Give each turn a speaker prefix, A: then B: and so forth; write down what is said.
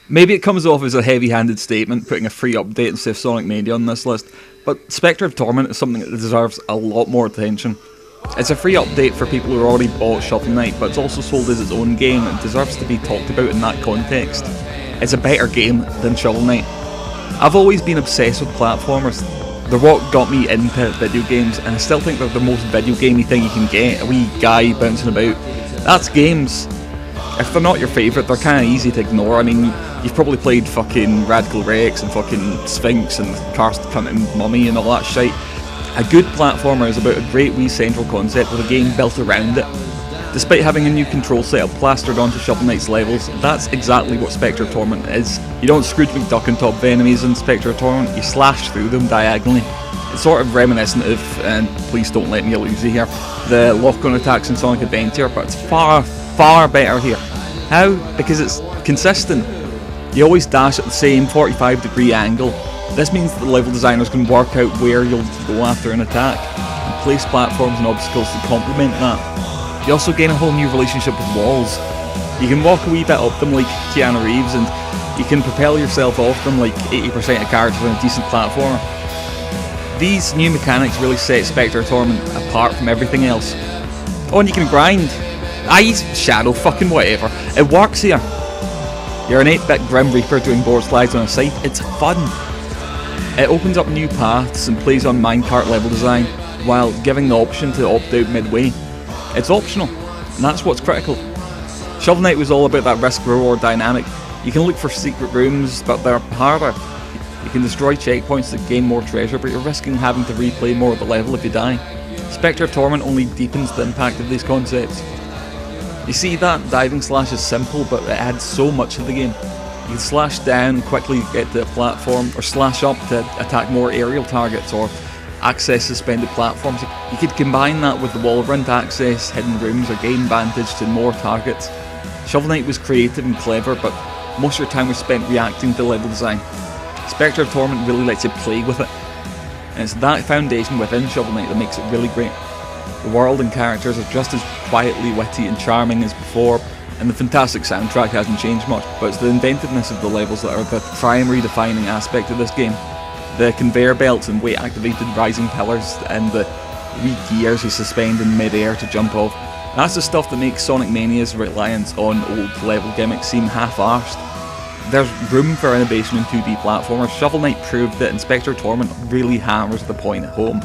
A: Maybe it comes off as a heavy-handed statement, putting a free update instead of Sonic Mania on this list, but Specter of Torment is something that deserves a lot more attention. It's a free update for people who already bought Shovel Knight, but it's also sold as its own game and deserves to be talked about in that context. It's a better game than Shovel Knight. I've always been obsessed with platformers. They're what got me into video games, and I still think they're the most video gamey thing you can get, a wee guy bouncing about. That's games. If they're not your favourite, they're kind of easy to ignore. I mean, you've probably played fucking Radical Rex and fucking Sphinx and Cursed Cunt and Mummy and all that shite. A good platformer is about a great wee central concept with a game built around it. Despite having a new control setup plastered onto Shovel Knight's levels, that's exactly what Specter of Torment is. You don't Scrooge McDuck on top of enemies in Specter of Torment, you slash through them diagonally. It's sort of reminiscent of, and please don't let me lose you here, the lock-on attacks in Sonic Adventure, but it's far better here. How? Because it's consistent. You always dash at the same 45-degree angle. This means that the level designers can work out where you'll go after an attack, and place platforms and obstacles to complement that. You also gain a whole new relationship with walls. You can walk a wee bit up them like Keanu Reeves, and you can propel yourself off them like 80% of characters on a decent platformer. These new mechanics really set Specter of Torment apart from everything else. Oh, and you can grind. Shadow, fucking whatever. It works here. You're an 8-bit Grim Reaper doing board slides on a site. It's fun. It opens up new paths and plays on minecart level design, while giving the option to opt out midway. It's optional, and that's what's critical. Shovel Knight was all about that risk-reward dynamic. You can look for secret rooms, but they're harder. You can destroy checkpoints to gain more treasure, but you're risking having to replay more of the level if you die. Specter of Torment only deepens the impact of these concepts. You see, that diving slash is simple, but it adds so much to the game. You can slash down, quickly get to a platform, or slash up to attack more aerial targets, or access suspended platforms. You could combine that with the wall run to access hidden rooms, or gain vantage to more targets. Shovel Knight was creative and clever, but most of your time was spent reacting to level design. Specter of Torment really lets you play with it, and it's that foundation within Shovel Knight that makes it really great. The world and characters are just as quietly witty and charming as before, and the fantastic soundtrack hasn't changed much, but it's the inventiveness of the levels that are the primary defining aspect of this game. The conveyor belts and weight activated rising pillars and the wee gears you suspend in mid-air to jump off. That's the stuff that makes Sonic Mania's reliance on old level gimmicks seem half-arsed. There's room for innovation in 2D platformers. Shovel Knight proved that Specter of Torment really hammers the point at home.